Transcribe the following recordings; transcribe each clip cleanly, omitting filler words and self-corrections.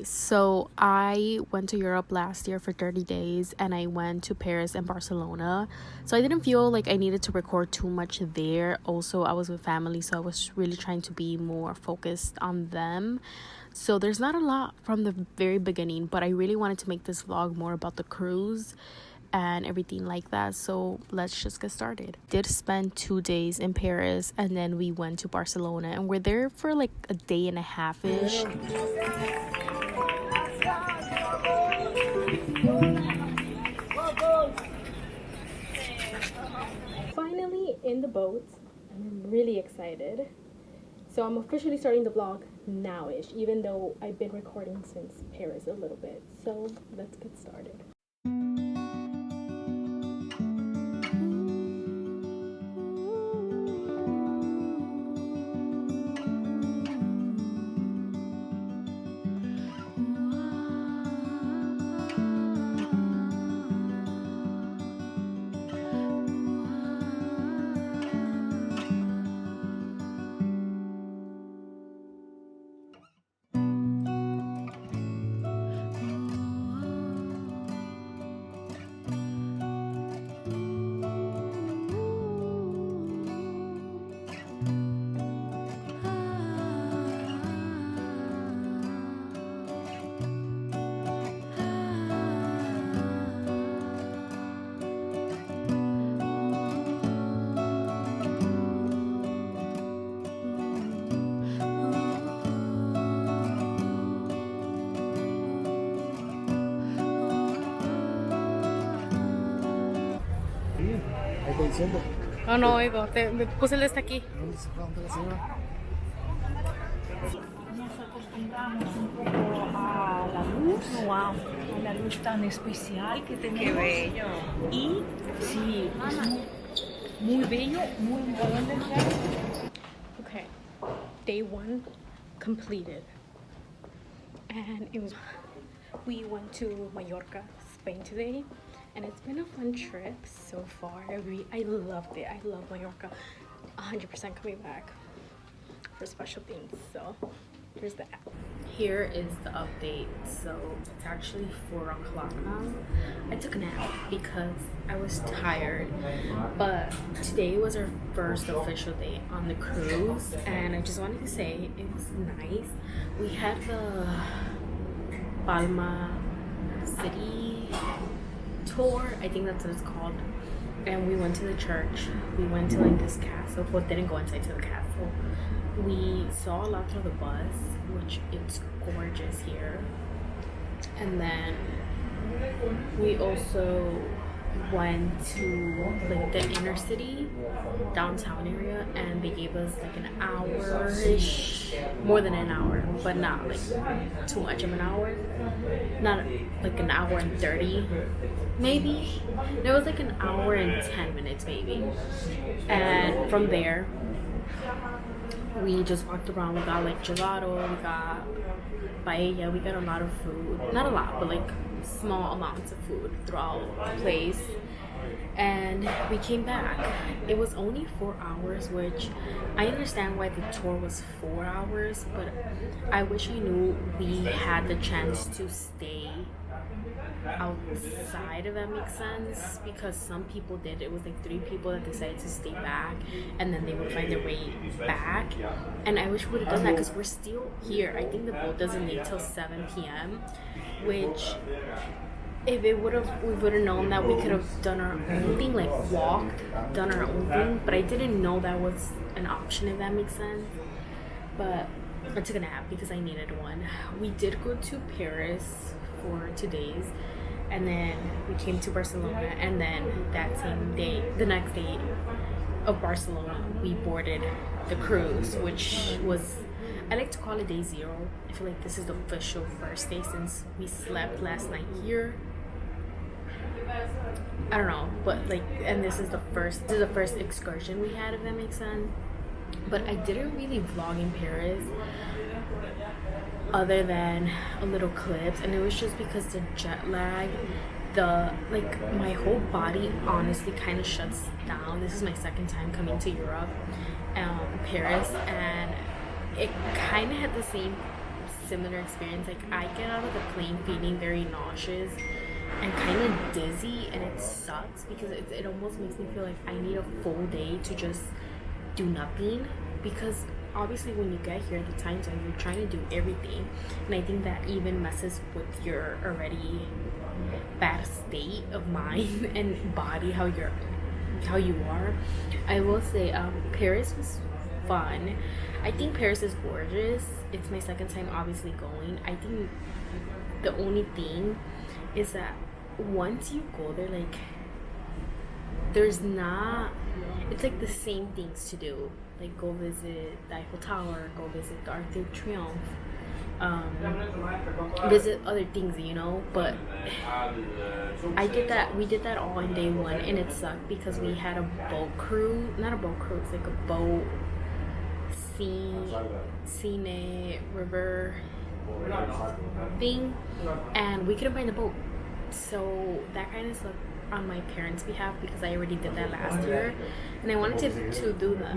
so I went to Europe last year for 30 days and I went to Paris and Barcelona. So I didn't feel like I needed to record too much there. Also, I was with family, so I was really trying to be more focused on them. So there's not a lot from the very beginning, but I really wanted to make this vlog more about the cruise and everything like that. So let's just get started. Did spend 2 days in Paris and then we went to Barcelona and we're there for like a day and a half-ish. Finally in the boat and I'm really excited. So I'm officially starting the vlog now-ish, even though I've been recording since Paris a little bit. So let's get started. Oh, no oigo, me puse el de este aquí. Nos acostumbramos un poco a la luz, wow, a la luz tan especial que tenemos. Qué bello. Y sí, es muy bello, muy grande. Okay, day 1 completed. And we went to Mallorca, Spain today. And it's been a fun trip so far. I loved it. I love Mallorca. 100% coming back for special things. So here's that. Here is the update. So it's actually 4 o'clock now. I took a nap because I was tired. But today was our first official day on the cruise. And I just wanted to say it was nice. We had the Palma City tour, I think that's what it's called, and we went to the church. We went to like this castle, but didn't go inside to the castle. We saw a lot through the bus, which it's gorgeous here. And then we also went to like the inner city downtown area, and they gave us like an hour-ish, more than an hour, but not like too much of an hour, not like an hour and 30 maybe. It was like an hour and 10 minutes maybe. And from there we just walked around. We got like gelato, we got paella, we got a lot of food, not a lot, but like small amounts of food throughout the place. And we came back. It was only 4 hours, which I understand why the tour was 4 hours, but I wish I knew we had the chance to stay outside, if that makes sense, because some people did. It was like 3 people that decided to stay back and then they would find their way back, and I wish we would have done that because we're still here. I think the boat doesn't leave till 7 p.m. which if we would have known that, we could have done our own thing, like walked, done our own thing, but I didn't know that was an option, if that makes sense. But I took a nap because I needed one. We did go to Paris for 2 days, and then we came to Barcelona, and then that same day, the next day of Barcelona, we boarded the cruise, which was, I like to call it day 0. I feel like this is the official first day since we slept last night here. I don't know, but like, and this is the first excursion we had, if that makes sense. But I didn't really vlog in Paris other than a little clips, and it was just because the jet lag, my whole body honestly kind of shuts down. This is my second time coming to Europe, Paris, and it kind of had the same similar experience. Like, I get out of the plane feeling very nauseous and kind of dizzy, and it sucks because it almost makes me feel like I need a full day to just do nothing, because obviously when you get here, the times when you're trying to do everything, and I think that even messes with your already bad state of mind and body, how you are. I will say Paris was fun. I think Paris is gorgeous. It's my second time obviously going. I think the only thing is that once you go there, like, there's not, it's like the same things to do, like go visit the Eiffel Tower, go visit the Arc de Triomphe, visit other things, you know. But we did that all in day one, and it sucked because we had a boat crew, not a boat crew, it's like a boat scene river thing, and we couldn't find the boat. So that kind of sucked on my parents' behalf because I already did that last year, and I wanted to do that.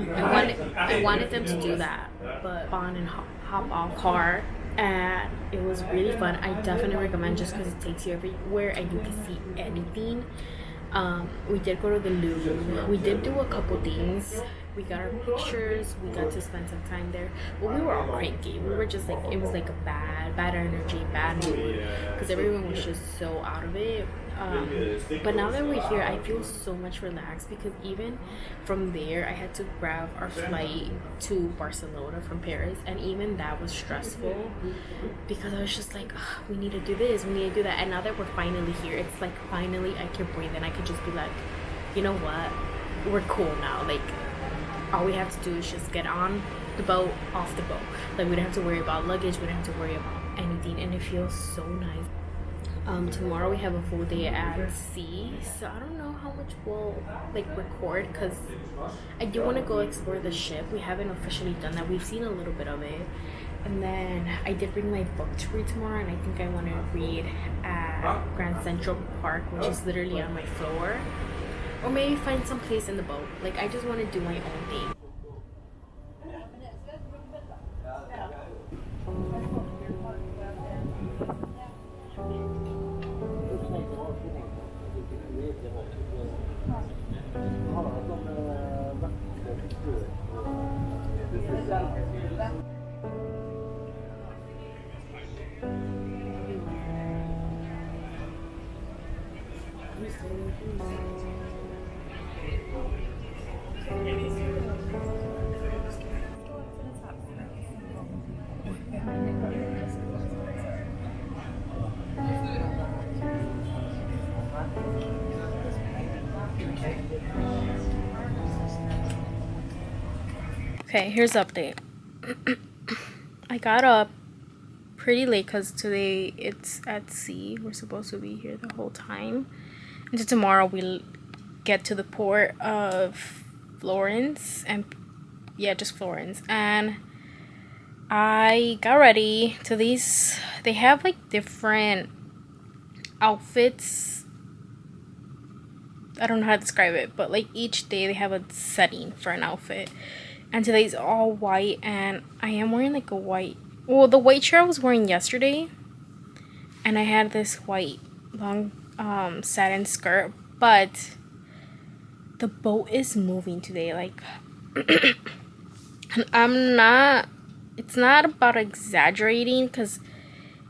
I wanted them to do that, but on and hop off car, and it was really fun. I definitely recommend, just because it takes you everywhere and you can see anything. We did go to the Louvre. We did do a couple things. We got our pictures. We got to spend some time there. But we were all cranky. We were just like, it was like a bad energy, bad mood, because everyone was just so out of it. But now that we're here, I feel so much relaxed, because even from there, I had to grab our flight to Barcelona from Paris, and even that was stressful because I was just like, oh, we need to do this, we need to do that. And now that we're finally here, it's like finally I can breathe, and I could just be like, you know what, we're cool now. Like, all we have to do is just get on the boat, off the boat. Like, we don't have to worry about luggage, we don't have to worry about anything, and it feels so nice. Tomorrow we have a full day at sea, so I don't know how much we'll like record, because I do want to go explore the ship. We haven't officially done that. We've seen a little bit of it, and then I did bring my book to read tomorrow, and I think I want to read at Grand Central Park, which is literally on my floor, or maybe find some place in the boat. Like, I just want to do my own thing. Okay, here's the update. I got up pretty late because today it's at sea. We're supposed to be here the whole time. And so tomorrow we'll get to the port of Florence, and yeah, just Florence. And I got ready to these. They have like different outfits. I don't know how to describe it, but like each day they have a setting for an outfit. And today's all white, and I am wearing like a white, well, the white shirt I was wearing yesterday, and I had this white long satin skirt, but the boat is moving today, like and it's not about exaggerating, because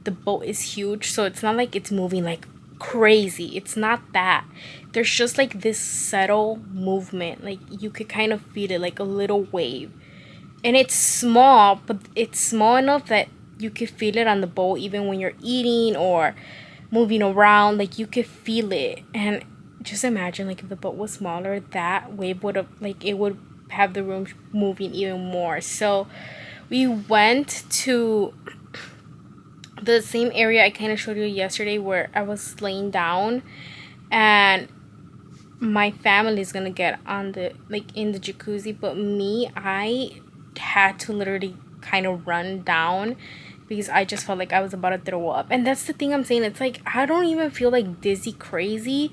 the boat is huge, so it's not like it's moving like crazy. It's not that. There's just like this subtle movement, like you could kind of feel it, like a little wave, and it's small, but it's small enough that you could feel it on the boat, even when you're eating or moving around, like you could feel it. And just imagine, like, if the boat was smaller, that wave would have, like, it would have the room moving even more. So we went to the same area I kind of showed you yesterday, where I was laying down, and my family is gonna get on the, like, in the jacuzzi, but me, I had to literally kind of run down because I just felt like I was about to throw up. And that's the thing I'm saying, it's like I don't even feel like dizzy crazy.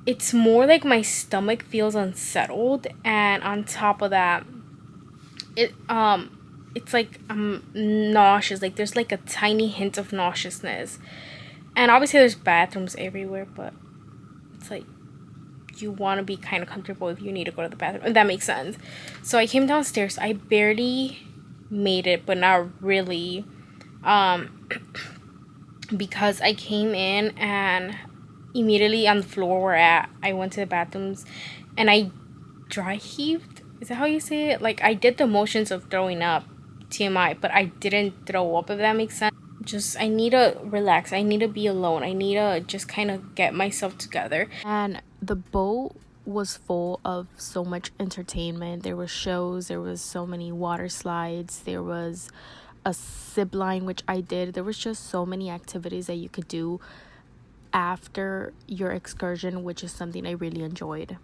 It's more like my stomach feels unsettled, and on top of that, it's like nauseous. Like there's like a tiny hint of nauseousness. And obviously there's bathrooms everywhere, but it's like you want to be kind of comfortable if you need to go to the bathroom. If that makes sense. So I came downstairs. I barely made it, but not really. Because I came in and immediately on the floor where I went to the bathrooms and I dry heaved. Is that how you say it? Like I did the motions of throwing up, TMI, but I didn't throw up, if that makes sense. Just I need to relax. I need to be alone. I need to just kind of get myself together. And the boat was full of so much entertainment. There were shows, there was so many water slides, there was a zip line, which I did. There was just so many activities that you could do after your excursion, which is something I really enjoyed.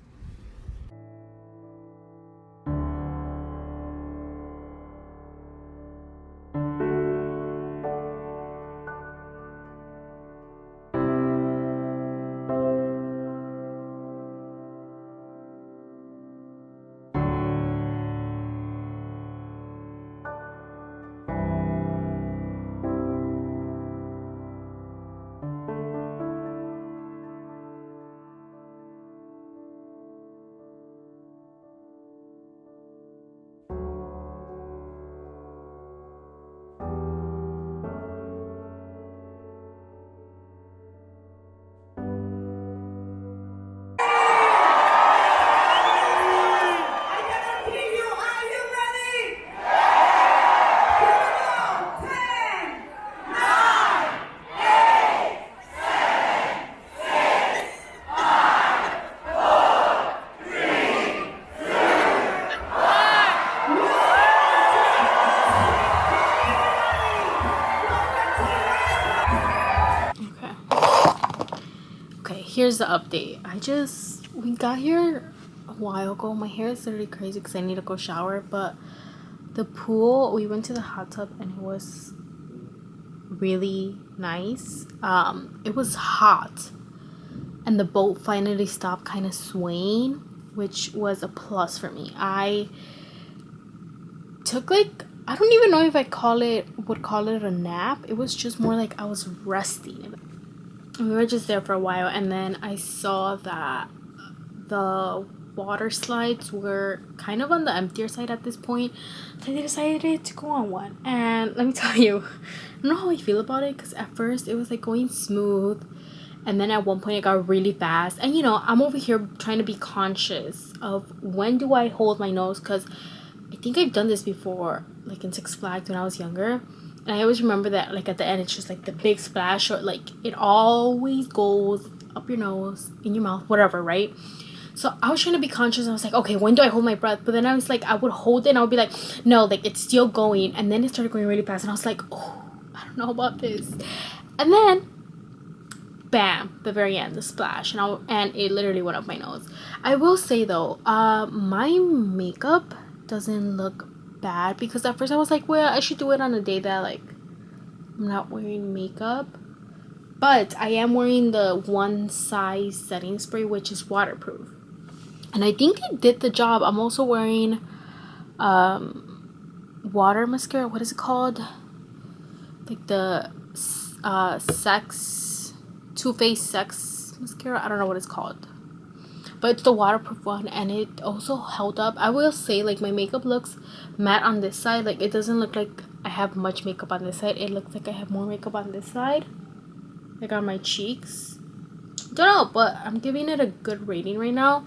Okay, here's the update. We got here a while ago. My hair is literally crazy because I need to go shower. But the pool, we went to the hot tub and it was really nice. It was hot. And the boat finally stopped kind of swaying, which was a plus for me. I took I don't even know if I would call it a nap. It was just more like I was resting. We were just there for a while, and then I saw that the water slides were kind of on the emptier side at this point, so I decided to go on one. And let me tell you, I don't know how I feel about it, because at first it was like going smooth, and then at one point it got really fast. And I'm over here trying to be conscious of when do I hold my nose, because I think I've done this before, like in Six Flags when I was younger. And I always remember that, like, at the end, it's just, like, the big splash. Or, like, it always goes up your nose, in your mouth, whatever, right? So I was trying to be conscious. I was like, okay, when do I hold my breath? But then I was like, I would hold it and I would be like, no, like, it's still going. And then it started going really fast. And I was like, oh, I don't know about this. And then, bam, the very end, the splash. And it literally went up my nose. I will say, though, my makeup doesn't look bad, because at first I was like, well, I should do it on a day that, like, I'm not wearing makeup. But I am wearing the One Size setting spray, which is waterproof, and I think it did the job. I'm also wearing water mascara. What is it called? Like the Too Faced Sex mascara. I don't know what it's called, but it's the waterproof one, and it also held up. I will say, like, my makeup looks matte on this side. Like, it doesn't look like I have much makeup on this side. It looks like I have more makeup on this side, like on my cheeks. Don't know, but I'm giving it a good rating right now.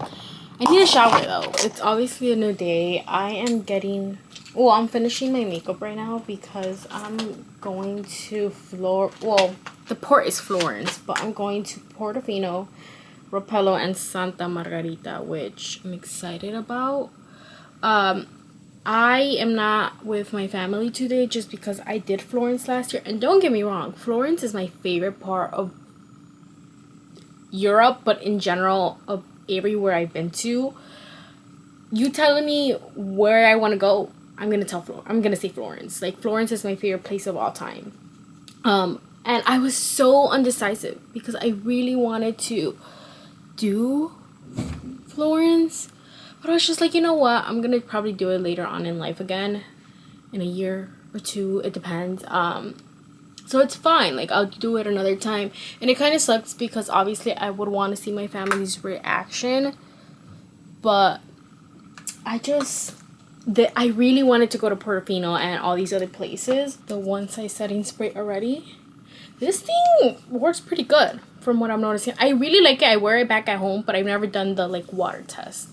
I need a shower though. It's obviously a new day. I'm finishing my makeup right now because I'm going to the port is Florence, but I'm going to Portofino, Rapello, and Santa Margarita, which I'm excited about. I am not with my family today just because I did Florence last year. And don't get me wrong, Florence is my favorite part of Europe, but in general, of everywhere I've been to. You telling me where I want to go, I'm gonna say Florence. Like, Florence is my favorite place of all time. And I was so undecisive because I really wanted to do Florence, but I was just like, you know what? I'm gonna probably do it later on in life again. in a year or two. It depends. So it's fine. Like, I'll do it another time. And it kind of sucks because obviously I would want to see my family's reaction. But I really wanted to go to Portofino and all these other places. The one size setting spray already. This thing works pretty good from what I'm noticing. I really like it. I wear it back at home, but I've never done the like water test.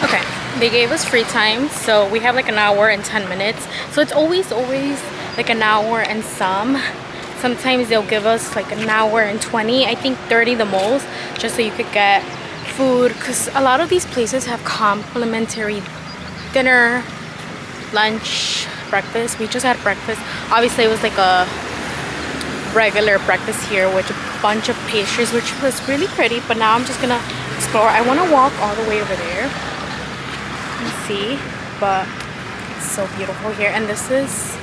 Okay, they gave us free time, so we have like an hour and 10 minutes. So it's always like an hour and some. Sometimes they'll give us like an hour and 20, I think 30 the most, just so you could get food. Because a lot of these places have complimentary dinner, lunch, breakfast. We just had breakfast. Obviously, it was like a regular breakfast here with a bunch of pastries, which was really pretty. But now I'm just gonna explore. I want to walk all the way over there and see, but it's so beautiful here. And this is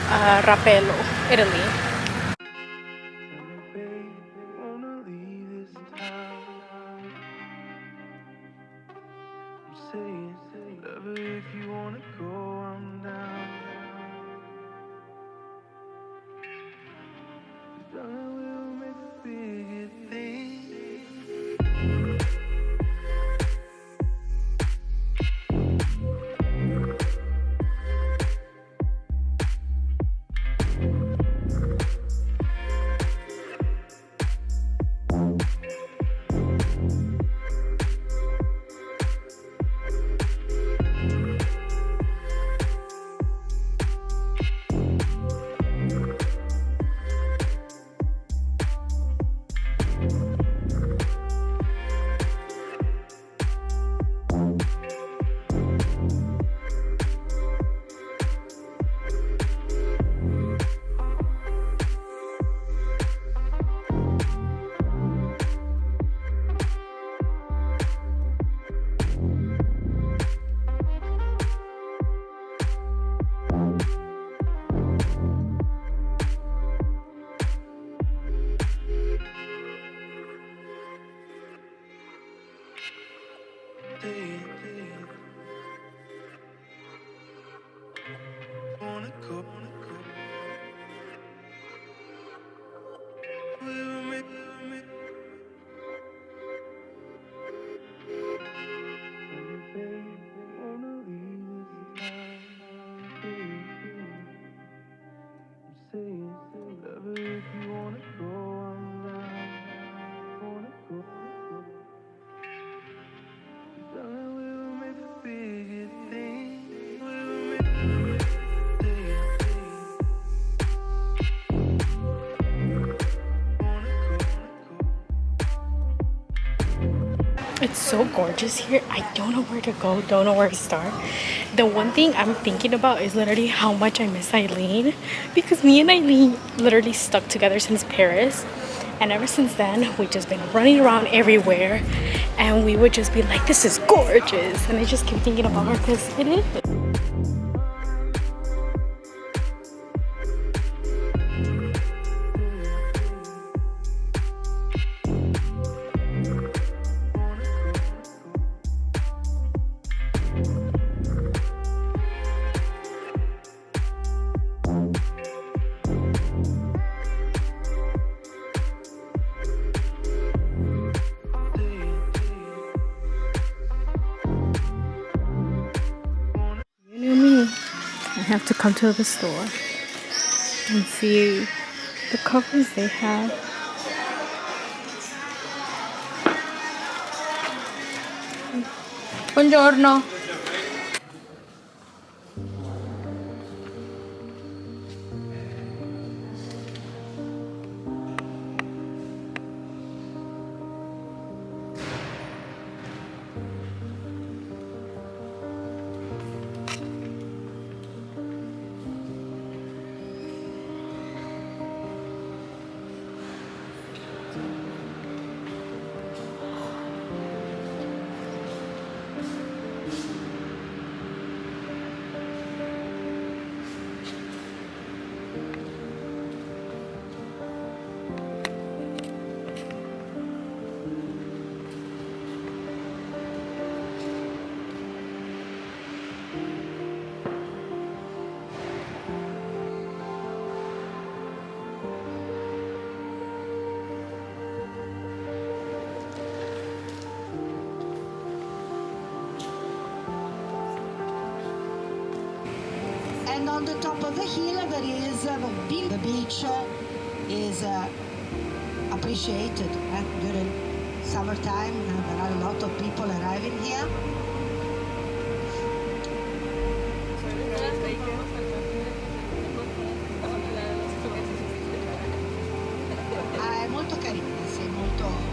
Rapello, Italy. It's so gorgeous here. I don't know where to go, don't know where to start. The one thing I'm thinking about is literally how much I miss Eileen, because me and Eileen literally stuck together since Paris. And ever since then, we've just been running around everywhere, and we would just be like, this is gorgeous. And I just keep thinking about her because it is. You know me, I have to come to the store and see the covers they have. Buongiorno. And on the top of the hill there is the beach is appreciated during summertime. There are a lot of people arriving here. È molto carina, sì, molto.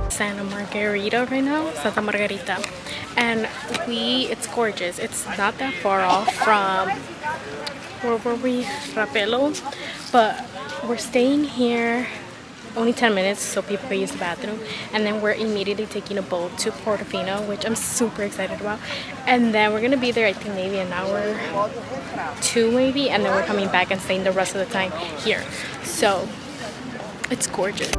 Santa Margarita right now, Santa Margarita, and it's gorgeous. It's not that far off from where were we, Rapello, but we're staying here only 10 minutes so people can use the bathroom, and then we're immediately taking a boat to Portofino, which I'm super excited about, and then we're gonna be there I think maybe an hour, two maybe, and then we're coming back and staying the rest of the time here. So It's gorgeous.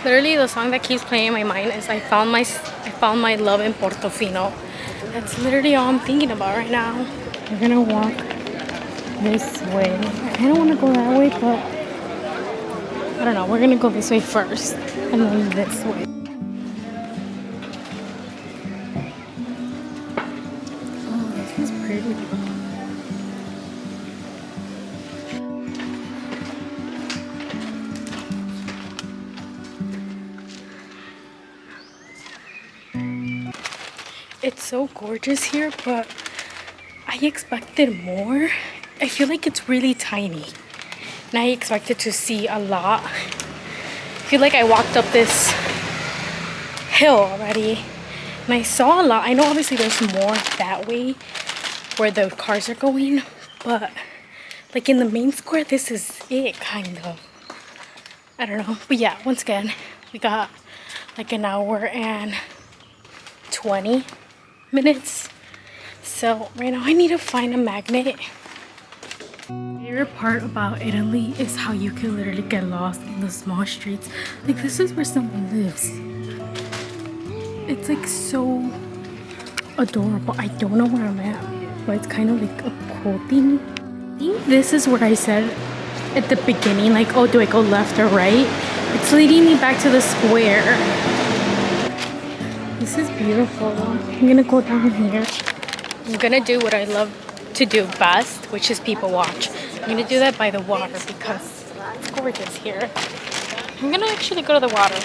Literally, the song that keeps playing in my mind is I found my love in Portofino. That's literally all I'm thinking about right now. We're gonna walk this way. I kind of want to go that way, but I don't know. We're gonna go this way first, and then this way. Oh, this is pretty. It's so gorgeous here, but I expected more. I feel like it's really tiny, and I expected to see a lot. I feel like I walked up this hill already, and I saw a lot. I know obviously there's more that way where the cars are going, but like in the main square, this is it, kind of. I don't know, but yeah, once again, we got like an hour and 20 minutes. So right now I need to find a magnet. My favorite part about Italy is how you can literally get lost in the small streets. Like this is where someone lives. It's like so adorable. I don't know where I'm at, but it's kind of like a cool thing. I think this is where I said at the beginning, like, oh, do I go left or right? It's leading me back to the square. This is beautiful. I'm gonna go down here. I'm gonna do what I love to do best, which is people watch. I'm gonna do that by the water because it's gorgeous here. I'm gonna actually go to the water.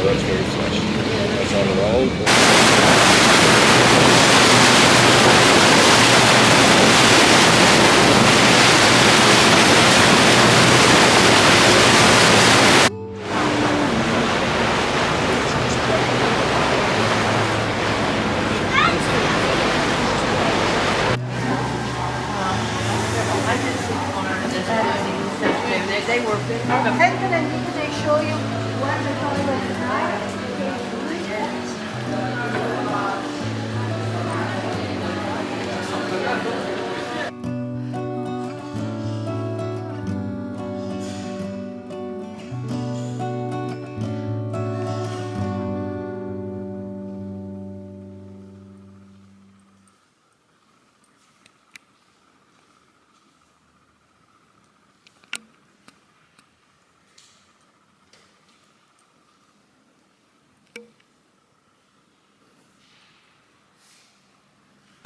That's very fresh. That's on the roll. And they show you what the toilets are.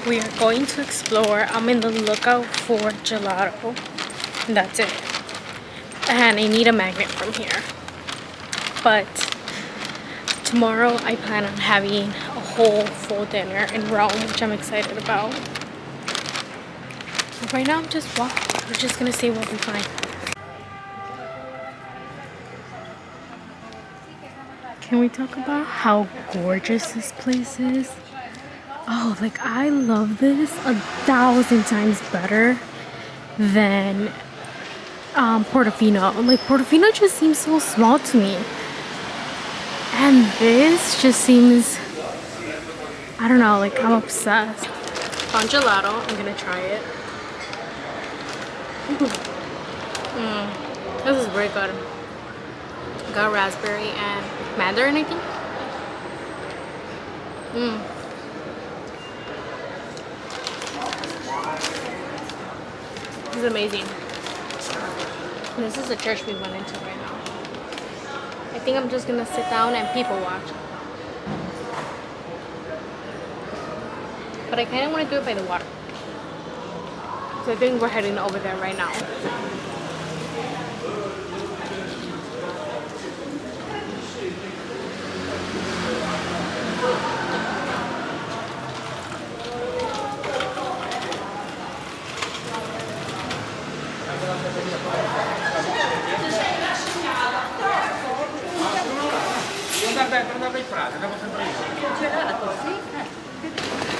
We are going to explore. I'm in the lookout for gelato. And that's it. And I need a magnet from here. But tomorrow I plan on having a whole full dinner in Rome, which I'm excited about. But right now I'm just walking. We're just gonna see what we find. Can we talk about how gorgeous this place is? Oh, like I love this 1,000 times better than Portofino. Like Portofino just seems so small to me. And this just seems, I don't know, like I'm obsessed. Found gelato, I'm gonna try it. This is very good. Got raspberry and mandarin, I think. This is amazing. This is the church we went into right now. I think I'm just gonna sit down and people watch. But I kind of want to do it by the water. So I think we're heading over there right now.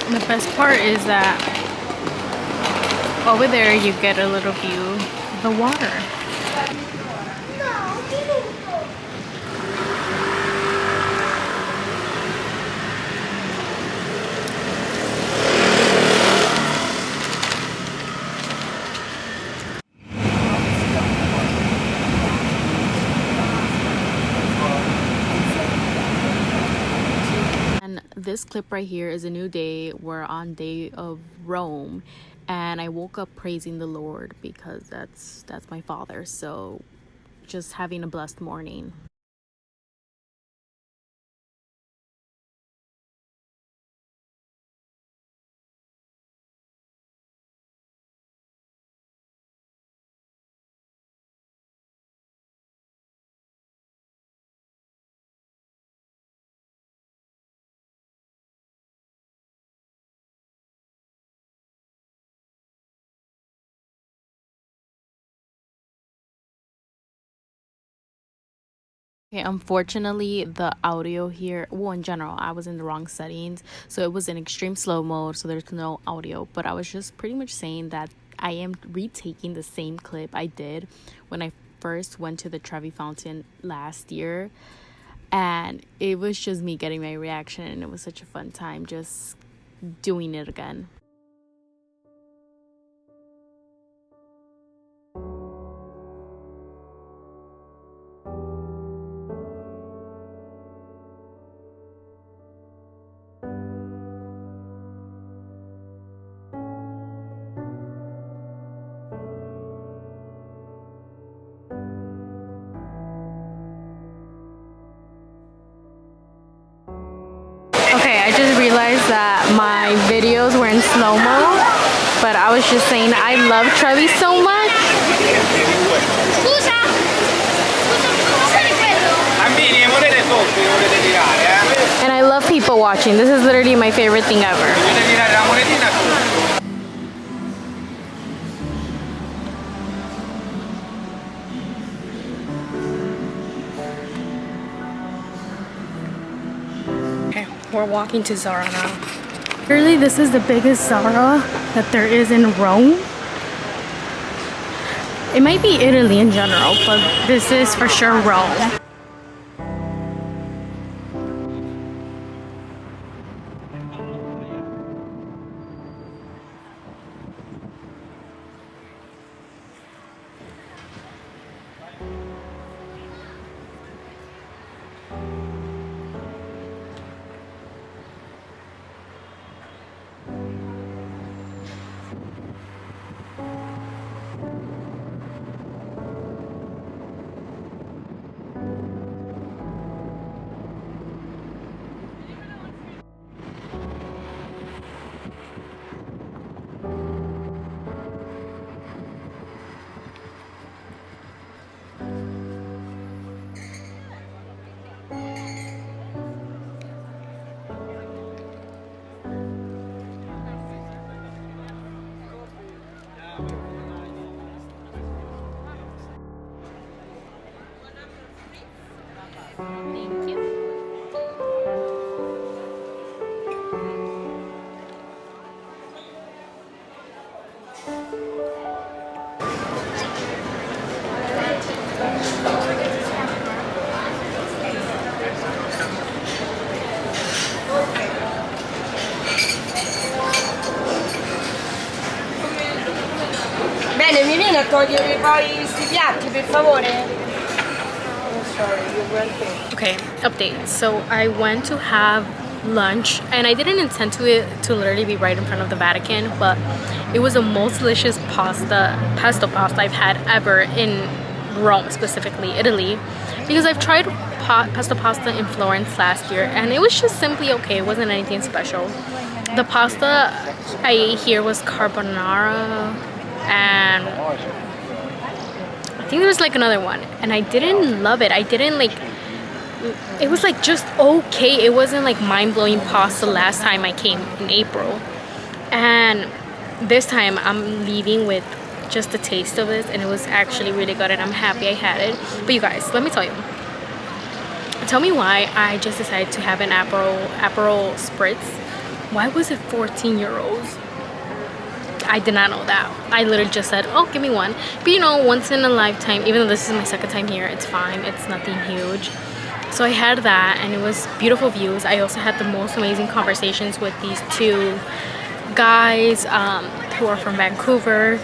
And the best part is that over there you get a little view of the water. This clip right here is a new day. We're on day of Rome, and I woke up praising the Lord because that's my father. So just having a blessed morning. Okay, unfortunately the audio here, well, in general I was in the wrong settings, so it was in extreme slow mode, so there's no audio. But I was just pretty much saying that I am retaking the same clip I did when I first went to the Trevi Fountain last year, and it was just me getting my reaction, and it was such a fun time just doing it again. Okay, I just realized that my videos were in slow-mo, but I was just saying I love Trevi so much. And I love people watching. This is literally my favorite thing ever. We're walking to Zara now. Really, this is the biggest Zara that there is in Rome. It might be Italy in general, but this is for sure Rome. Thank you. Bene, mi viene a togliere poi questi piatti, per favore? Okay, update. So I went to have lunch and I didn't intend to literally be right in front of the Vatican, but it was the most delicious pesto pasta I've had ever in Rome, specifically Italy, because I've tried pesto pasta in Florence last year and it was just simply okay. It wasn't anything special. The pasta I ate here was carbonara, and I think there was like another one, and I didn't love it. I didn't like it. Was like just okay. It wasn't like mind-blowing pasta last time I came in April, and this time I'm leaving with just a taste of this, and it was actually really good, and I'm happy I had it. But you guys, let me tell you, tell me why I just decided to have an Aperol Spritz. Why was it 14 euros? I did not know that. I literally just said, oh, give me one. But you know, once in a lifetime, even though this is my second time here, it's fine. It's nothing huge. So I had that, and it was beautiful views. I also had the most amazing conversations with these two guys who are from Vancouver,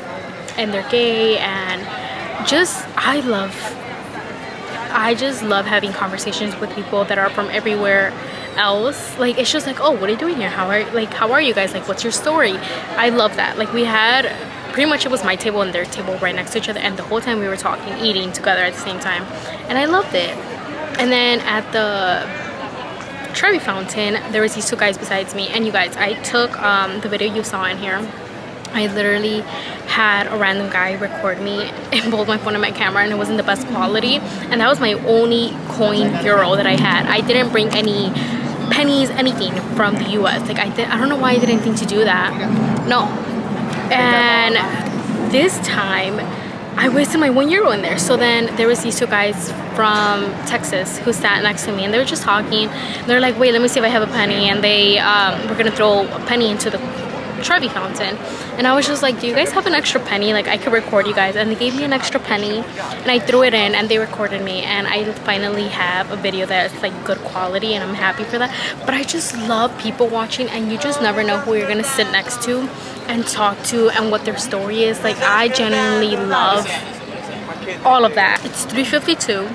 and they're gay, and just I just love having conversations with people that are from everywhere else. Like, it's just like, oh, what are you doing here? How are you guys? Like, what's your story? I love that. Like, we had pretty much, it was my table and their table right next to each other, and the whole time we were talking, eating together at the same time, and I loved it. And then at the Trevi Fountain, there was these two guys besides me, and you guys, I took the video you saw in here. I literally had a random guy record me and hold my phone and my camera, and it wasn't the best quality, and that was my only coin euro that I had. I didn't bring any pennies, anything from the US. Like, I don't know why I didn't think to do that. No. And this time I wasted my €1 in there. So then there was these two guys from Texas who sat next to me, and they were just talking. They're like, wait, let me see if I have a penny, and they were gonna throw a penny into the Trevi Fountain, and I was just like, do you guys have an extra penny? Like, I could record you guys. And they gave me an extra penny, and I threw it in, and they recorded me, and I finally have a video that's like good quality, and I'm happy for that. But I just love people watching, and you just never know who you're gonna sit next to and talk to and what their story is. Like, I genuinely love all of that. It's 3:52.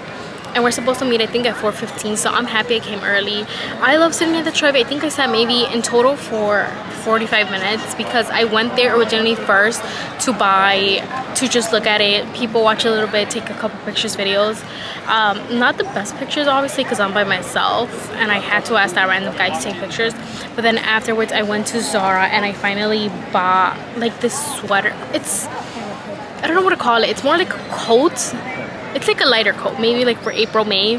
And we're supposed to meet, I think, at 4:15, so I'm happy I came early. I love sitting at the Trevi. I think I sat maybe in total for 45 minutes, because I went there originally first to just look at it, people watch a little bit, take a couple pictures, videos. Not the best pictures, obviously, because I'm by myself, and I had to ask that random guy to take pictures. But then afterwards, I went to Zara, and I finally bought like this sweater. I don't know what to call it. It's more like a coat. It's like a lighter coat, maybe like for April, May,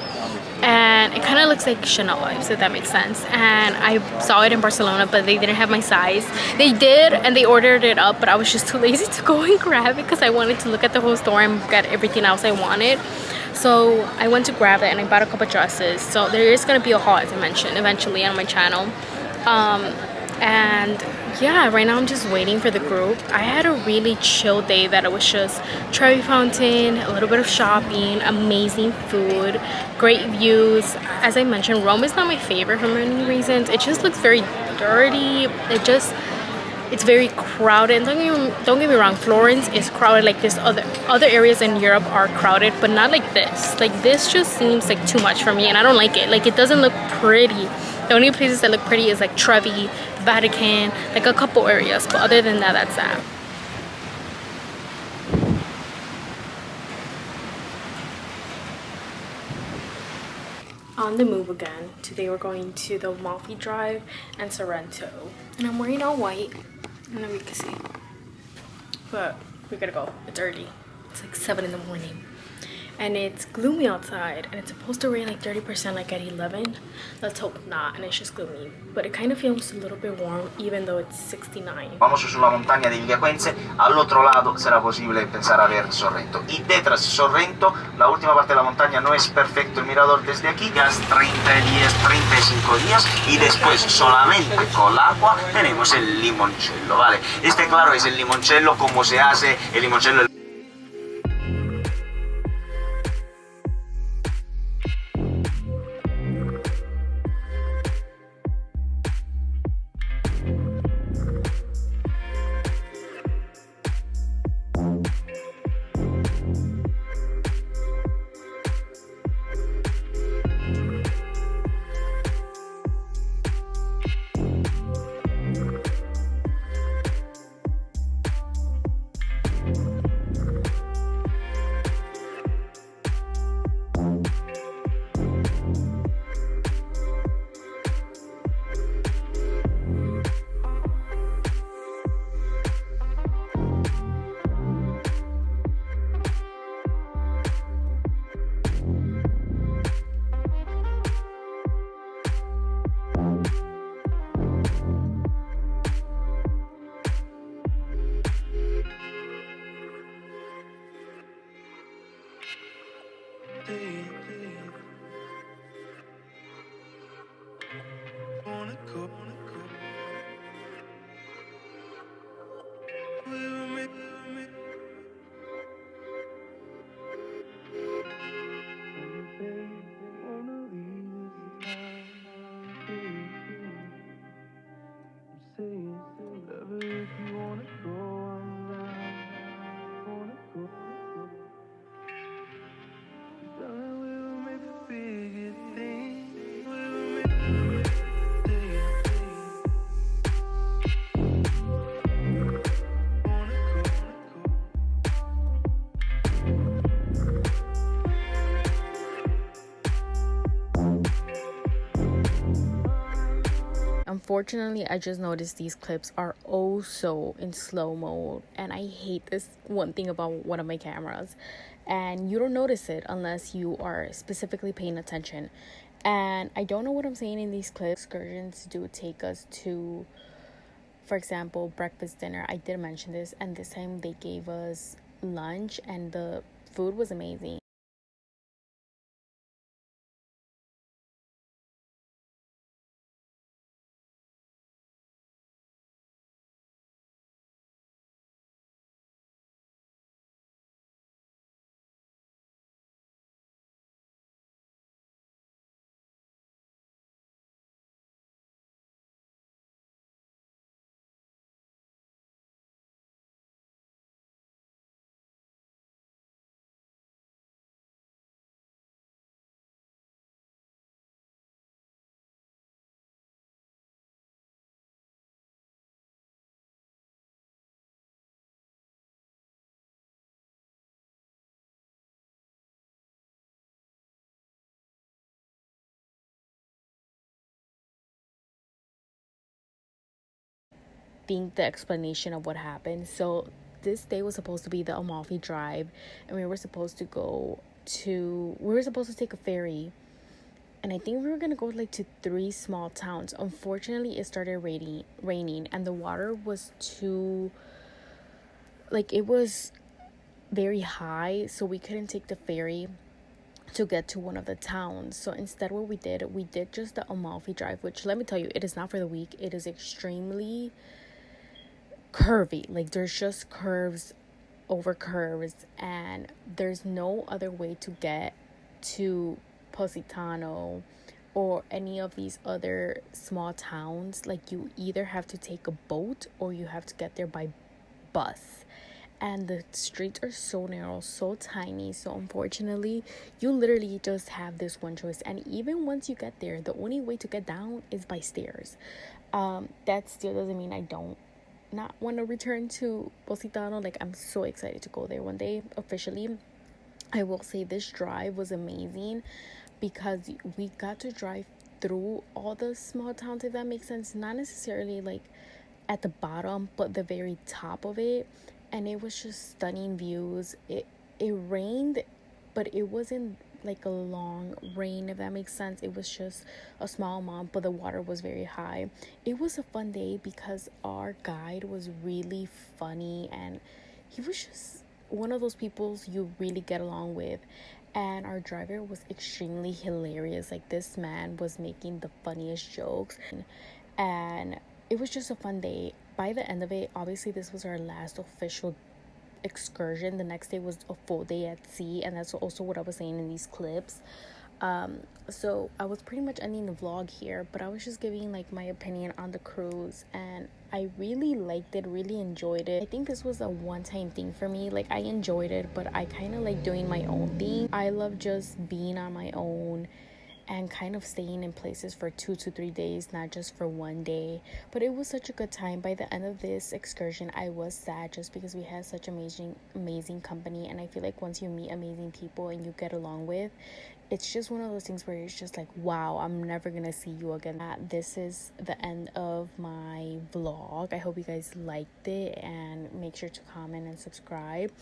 and it kind of looks like Chanel vibes, if that makes sense. And I saw it in Barcelona, but they didn't have my size. They did, and they ordered it up, but I was just too lazy to go and grab it because I wanted to look at the whole store and get everything else I wanted. So I went to grab it, and I bought a couple dresses. So there is going to be a haul, as I mentioned, eventually on my channel. And yeah, right now I'm just waiting for the group. I had a really chill day that it was just Trevi Fountain, a little bit of shopping, amazing food, great views. As I mentioned, Rome is not my favorite for many reasons. It just looks very dirty. It's very crowded. Don't get me wrong, Florence is crowded like this. Other areas in Europe are crowded, but not like this. Like this just seems like too much for me, and I don't like it. Like it doesn't look pretty. The only places that look pretty is like Trevi, Vatican, like a couple areas, but other than that, that's that. On the move again. Today we're going to the Amalfi Drive and Sorrento, and I'm wearing all white. I don't know if you can see, but we gotta go. It's early. It's like 7 in the morning, and it's gloomy outside, and it's supposed to rain like 30% like at 11. Let's hope not, and it's just gloomy, but it kind of feels a little bit warm even though it's 69. Vamos sulla montagna de Villacuenze, al otro lado será posible empezar a ver Sorrento. Y detrás Sorrento, la última parte de la montaña no es perfecto el mirador desde aquí, ya es 30 días, 35 días, y después solamente con el agua tenemos el limoncello, ¿vale? Este claro es el limoncello, como se hace el limoncello. Unfortunately, I just noticed these clips are oh so in slow mode, and I hate this one thing about one of my cameras, and you don't notice it unless you are specifically paying attention. And I don't know what I'm saying in these clips. Excursions do take us to, for example, breakfast, dinner. I did mention this, and this time they gave us lunch and the food was amazing. Think the explanation of what happened. So this day was supposed to be the Amalfi Drive, and we were supposed to take a ferry, and I think we were gonna go like to 3 small towns. Unfortunately, it started raining, and the water was it was very high, so we couldn't take the ferry to get to one of the towns. So instead, what we did just the Amalfi Drive, which, let me tell you, it is not for the weak. It is extremely curvy. Like there's just curves over curves, and there's no other way to get to Positano or any of these other small towns. Like you either have to take a boat or you have to get there by bus, and the streets are so narrow, so tiny. So unfortunately, you literally just have this one choice, and even once you get there, the only way to get down is by stairs. That still doesn't mean I don't not want to return to Positano. Like I'm so excited to go there one day officially. I will say this drive was amazing because we got to drive through all the small towns, if that makes sense. Not necessarily like at the bottom, but the very top of it, and it was just stunning views. It rained, but it wasn't like a long rain, if that makes sense. It was just a small amount, but the water was very high. It was a fun day because our guide was really funny, and he was just one of those people you really get along with. And our driver was extremely hilarious. Like this man was making the funniest jokes, and it was just a fun day. By the end of it, obviously this was our last official excursion. The next day was a full day at sea, and that's also what I was saying in these clips. So I was pretty much ending the vlog here, but I was just giving like my opinion on the cruise, and I really liked it, really enjoyed it. I think this was a one-time thing for me. Like I enjoyed it, but I kind of like doing my own thing. I love just being on my own and kind of staying in places for 2 to 3 days, not just for one day. But it was such a good time. By the end of this excursion, I was sad just because we had such amazing company, and I feel like once you meet amazing people and you get along with, it's just one of those things where it's just like, wow, I'm never gonna see you again. This is the end of my vlog. I hope you guys liked it, and make sure to comment and subscribe.